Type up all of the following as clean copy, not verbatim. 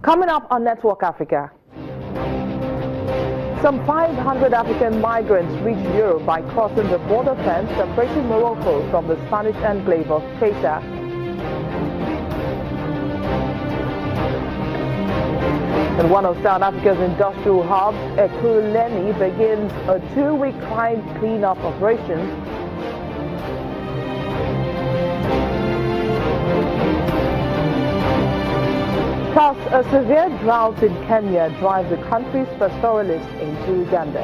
Coming up on Network Africa, some 500 African migrants reached Europe by crossing the border fence separating Morocco from the Spanish enclave of Ceuta. And one of South Africa's industrial hubs, Enclave, begins a 2-week crime cleanup operation. Plus, a severe drought in Kenya drives the country's pastoralists into Uganda.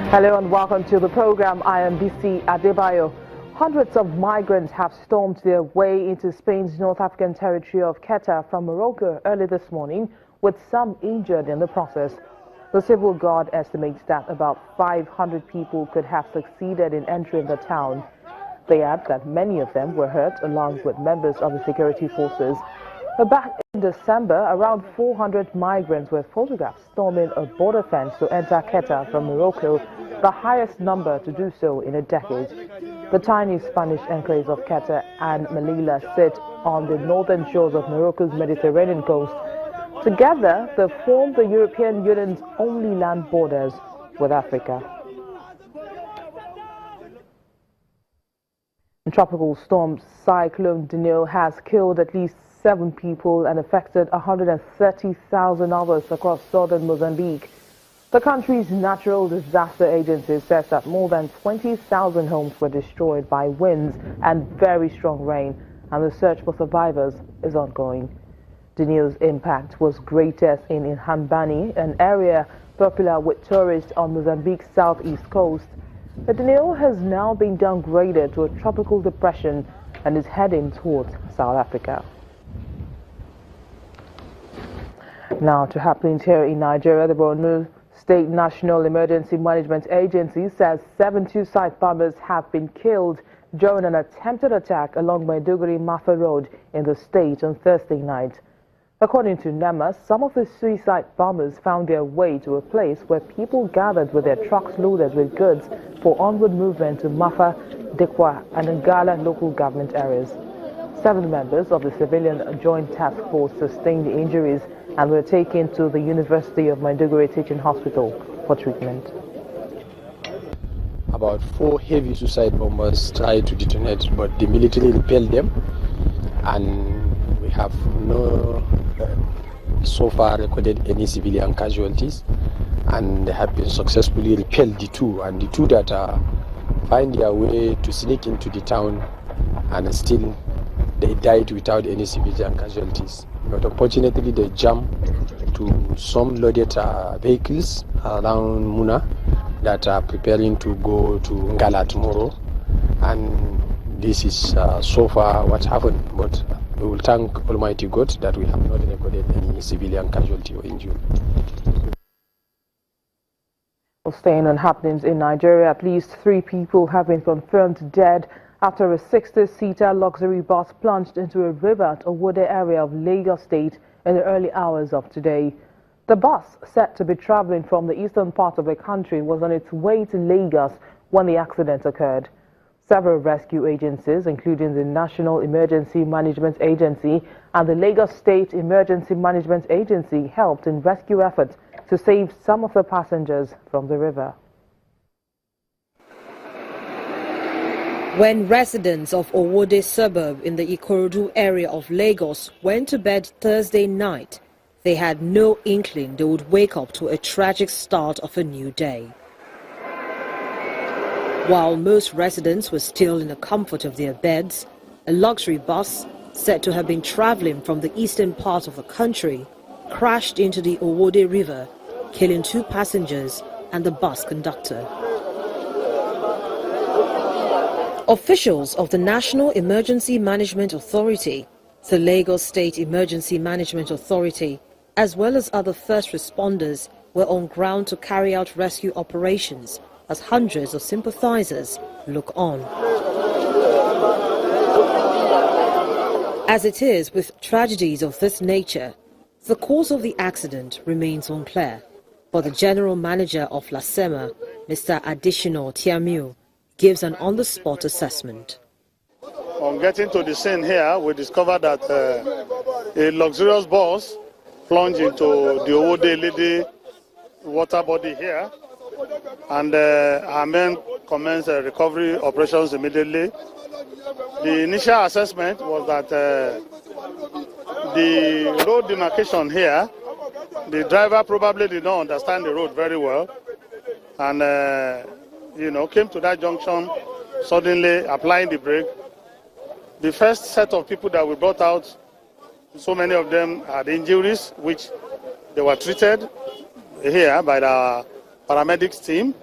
Hello and welcome to the program. I am BC Adebayo. Hundreds of migrants have stormed their way into Spain's North African territory of Ceuta from Morocco early this morning, with some injured in the process. The civil guard estimates that about 500 people could have succeeded in entering the town. They add that many of them were hurt, along with members of the security forces. Back in December, around 400 migrants were photographed storming a border fence to enter Ceuta from Morocco, the highest number to do so in a decade. The tiny Spanish enclaves of Ceuta and Melilla sit on the northern shores of Morocco's Mediterranean coast. Together, they form the European Union's only land borders with Africa. Tropical storm Cyclone Dineo has killed at least 7 people and affected 130,000 others across southern Mozambique. The country's natural disaster agency says that more than 20,000 homes were destroyed by winds and very strong rain, and the search for survivors is ongoing. Dineo's impact was greatest in Inhambane, an area popular with tourists on Mozambique's southeast coast. The Dineo has now been downgraded to a tropical depression and is heading towards South Africa. Now to happenings here in Nigeria. The Borno State National Emergency Management Agency says 7 suicide bombers have been killed during an attempted attack along Maiduguri-Mafa Road in the state on Thursday night. According to NEMA, some of the suicide bombers found their way to a place where people gathered with their trucks loaded with goods for onward movement to Mafa, Dekwa and Ngala local government areas. 7 members of the civilian joint task force sustained injuries and were taken to the University of Maiduguri Teaching Hospital for treatment. About 4 heavy suicide bombers tried to detonate, but the military repelled them, and we have no so far recorded any civilian casualties, and they have been successfully repelled the 2, and the 2 that find their way to sneak into the town, and still they died without any civilian casualties. But unfortunately, they jumped to some loaded vehicles around Muna that are preparing to go to Ngala tomorrow. And this is so far what happened. But we will thank Almighty God that we have not recorded any civilian casualty or injury. Staying on happenings in Nigeria, at least 3 people have been confirmed dead after a 60-seater luxury bus plunged into a river at Owode area of Lagos State in the early hours of today. The bus, set to be traveling from the eastern part of the country, was on its way to Lagos when the accident occurred. Several rescue agencies, including the National Emergency Management Agency and the Lagos State Emergency Management Agency, helped in rescue efforts to save some of the passengers from the river. When residents of Owode suburb in the Ikorodu area of Lagos went to bed Thursday night, they had no inkling they would wake up to a tragic start of a new day. While most residents were still in the comfort of their beds, a luxury bus, said to have been traveling from the eastern part of the country, crashed into the Owode River, killing 2 passengers and the bus conductor. Officials of the National Emergency Management Authority, the Lagos State Emergency Management Authority, as well as other first responders were on ground to carry out rescue operations as hundreds of sympathizers look on. As it is with tragedies of this nature, the cause of the accident remains unclear, but the General Manager of LASEMA, Mr. Adishino Tiamiu, gives an on-the-spot assessment. On getting to the scene here, we discovered that a luxurious bus plunged into the Owode Lady water body here, and our men commenced recovery operations immediately. The initial assessment was that the road demarcation here, the driver probably did not understand the road very well, and came to that junction suddenly, applying the brake. The first set of people that we brought out, so many of them had injuries, which they were treated here by the paramedics team.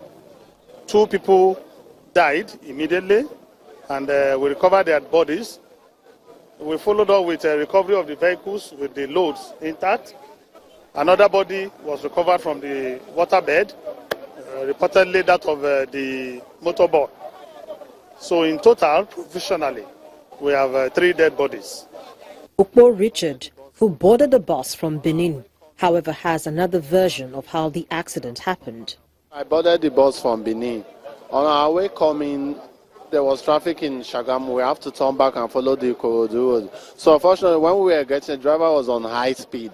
2 people died immediately, and we recovered their bodies. We followed up with a recovery of the vehicles with the loads intact. Another body was recovered from the waterbed, reportedly that of the motorboat. So in total, provisionally, we have 3 dead bodies. Ukbo Richard, who boarded the bus from Benin, however, has another version of how the accident happened. I boarded the bus from Benin. On our way coming, there was traffic in Shagamu. We have to turn back and follow the Ikorodu road. So unfortunately, when we were getting, the driver was on high speed.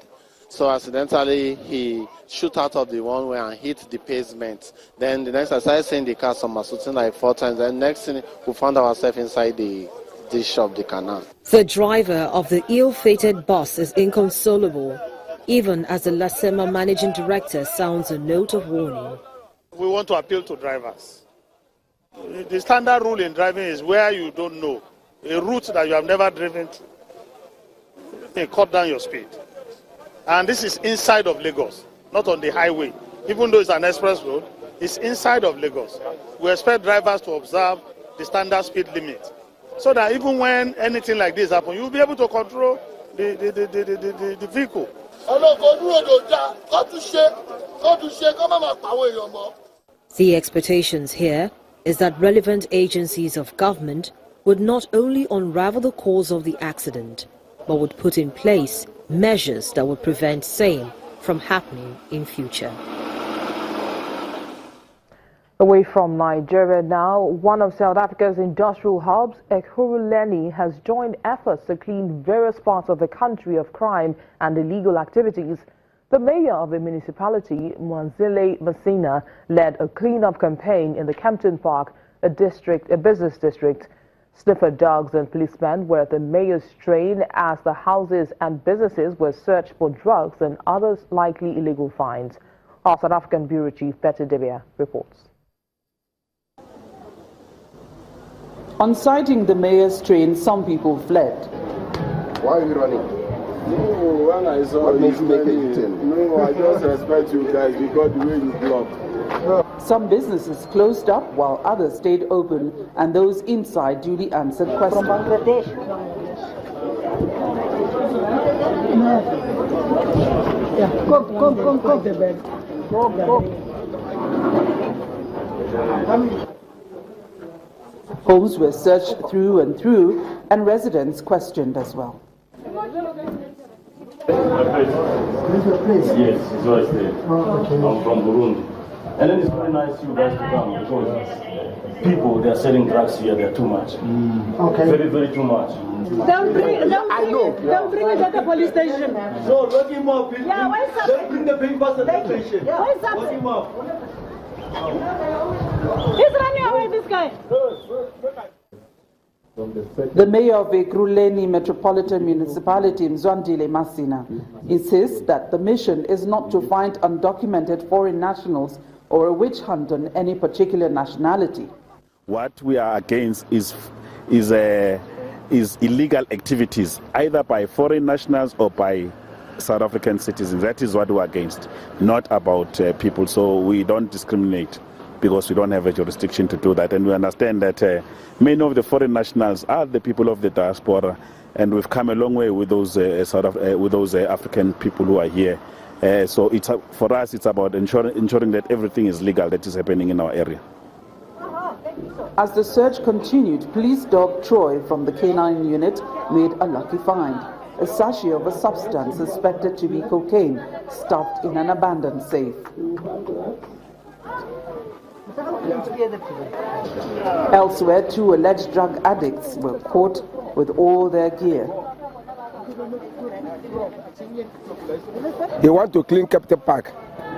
So accidentally, he shoot out of the one way and hit the pavement. Then the next, I started seeing the car somersaulting like 4 times. Then next thing, we found ourselves inside the dish of the canal. The driver of the ill-fated bus is inconsolable, even as the LASEMA managing director sounds a note of warning. We want to appeal to drivers. The standard rule in driving is where you don't know, a route that you have never driven through, you cut down your speed. And this is inside of Lagos, not on the highway. Even though it's an express road, it's inside of Lagos. We expect drivers to observe the standard speed limit, so that even when anything like this happens, you'll be able to control the vehicle. The expectations here is that relevant agencies of government would not only unravel the cause of the accident, but would put in place measures that would prevent same from happening in future. Away from Nigeria now, one of South Africa's industrial hubs, Ekurhuleni, has joined efforts to clean various parts of the country of crime and illegal activities. The mayor of the municipality, Mwanzile Masina, led a clean-up campaign in the Kempton Park, a business district. Sniffer dogs and policemen were at the mayor's train as the houses and businesses were searched for drugs and others likely illegal finds. Our South African Bureau Chief, Betty Debia, reports. On sighting the mayor's train, some people fled. Why are you running? No, when I saw what makes you make a U-turn? No, I just respect you guys because the way you block. Some businesses closed up while others stayed open, and those inside duly answered questions. From Bangladesh. Yeah, come the bed. Homes were searched through and through, and residents questioned as well. Yes, it's always there. I'm from Burundi. And then it's very nice you guys to come because people, they are selling drugs here, they're too much. Okay. Very, very too much. Don't bring it to the police station. So lock him up. Yeah, why is that? Don't bring the papers to the station. Yeah. Why is that? Lock him up. He's running away, this guy. The mayor of Ekurhuleni Metropolitan Municipality, Mzwandile Masina, insists that the mission is not to find undocumented foreign nationals or a witch hunt on any particular nationality. What we are against is illegal activities, either by foreign nationals or by South African citizens. That is what we are against, not about people. So we don't discriminate, because we don't have a jurisdiction to do that. And we understand that many of the foreign nationals are the people of the diaspora, and we've come a long way with those African people who are here. So for us, it's about ensuring that everything is legal that is happening in our area. As the search continued, police dog Troy from the K9 unit made a lucky find: a sachet of a substance suspected to be cocaine stuffed in an abandoned safe. Elsewhere, 2 alleged drug addicts were caught with all their gear. They want to clean Captain Park,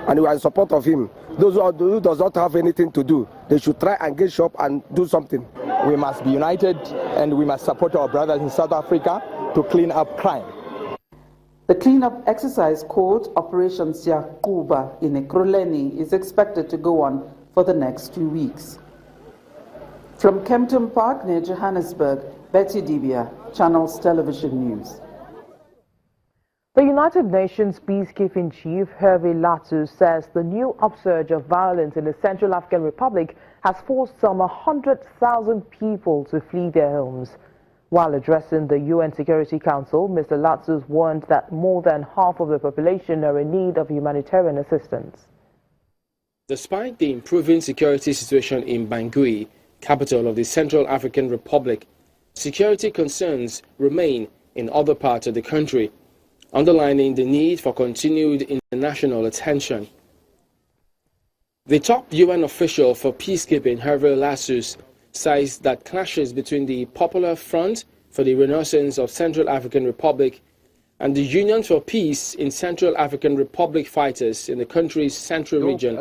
and we are in support of him. Those who does not have anything to do, they should try and get shop and do something. We must be united, and we must support our brothers in South Africa to clean up crime. The cleanup exercise called Operation Siyaquba in Ekroleni is expected to go on for the next 2 weeks. From Kempton Park near Johannesburg, Betty Dibia, Channels Television News. The United Nations peacekeeping chief Hervé Latsou says the new upsurge of violence in the Central African Republic has forced some 100,000 people to flee their homes. While addressing the UN Security Council, Mr. Latsou warned that more than half of the population are in need of humanitarian assistance. Despite the improving security situation in Bangui, capital of the Central African Republic, security concerns remain in other parts of the country, underlining the need for continued international attention. The top UN official for peacekeeping, Hervé Latsou, says that clashes between the Popular Front for the Renaissance of Central African Republic and the Union for Peace in Central African Republic fighters in the country's central region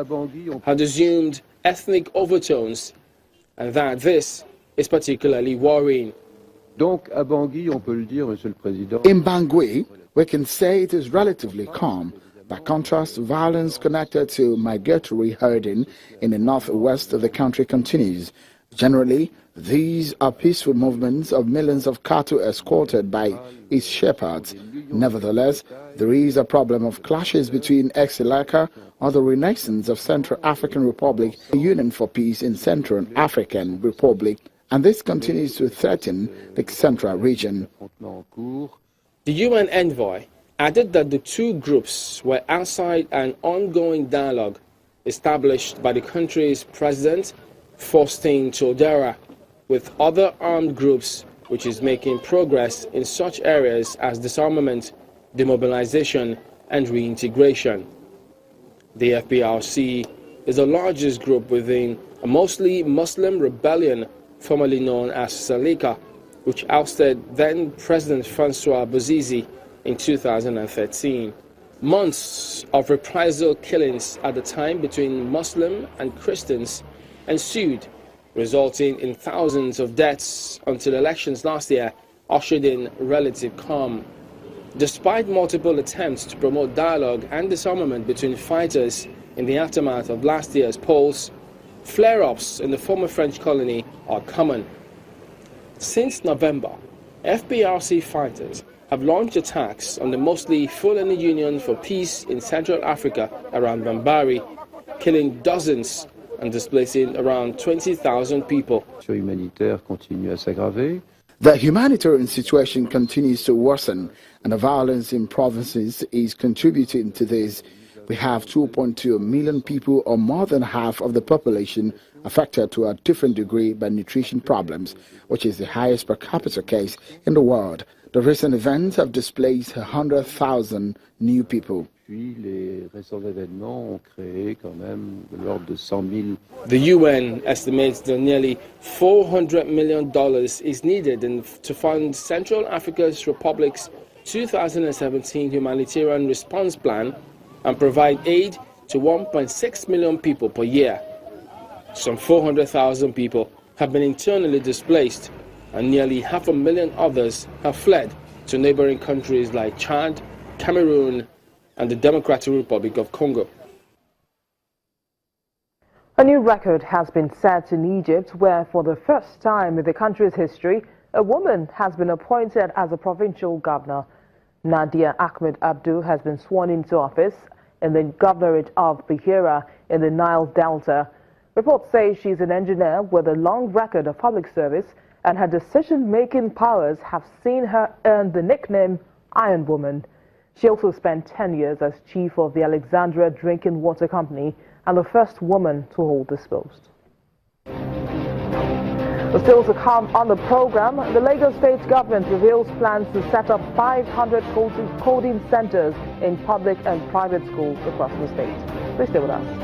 had assumed ethnic overtones, and that this is particularly worrying. In Bangui, we can say it is relatively calm. By contrast, violence connected to migratory herding in the northwest of the country continues. Generally, these are peaceful movements of millions of cattle escorted by its shepherds. Nevertheless, there is a problem of clashes between ex-Seleka or the Renaissance of Central African Republic, the Union for Peace in Central African Republic, and this continues to threaten the central region. The UN envoy added that the two groups were outside an ongoing dialogue established by the country's president, Faustin Todera, with other armed groups, which is making progress in such areas as disarmament, demobilization, and reintegration. The FPRC is the largest group within a mostly Muslim rebellion formerly known as Seleka, which ousted then-President Francois Bozize in 2013. Months of reprisal killings at the time between Muslim and Christians ensued, resulting in thousands of deaths until elections last year ushered in relative calm. Despite multiple attempts to promote dialogue and disarmament between fighters in the aftermath of last year's polls, flare-ups in the former French colony are common. Since November, FPRC fighters have launched attacks on the mostly Fulani Union for Peace in Central Africa around Bambari, killing dozens and displacing around 20,000 people. The humanitarian situation continues to worsen, and the violence in provinces is contributing to this. We have 2.2 million people, or more than half of the population, affected to a different degree by nutrition problems, which is the highest per capita case in the world. The recent events have displaced 100,000 new people. The UN estimates that nearly $400 million is needed to fund Central African Republic's 2017 humanitarian response plan and provide aid to 1.6 million people per year. Some 400,000 people have been internally displaced, and nearly 500,000 others have fled to neighboring countries like Chad, Cameroon, and the Democratic Republic of Congo. A new record has been set in Egypt, where for the first time in the country's history, a woman has been appointed as a provincial governor. Nadia Ahmed Abdou has been sworn into office in the governorate of Bahira in the Nile Delta. Reports say she's an engineer with a long record of public service, and her decision-making powers have seen her earn the nickname Iron Woman. She also spent 10 years as chief of the Alexandria Drinking Water Company and the first woman to hold this post. But still to come on the program, the Lagos State government reveals plans to set up 500 coding centers in public and private schools across the state. Please stay with us.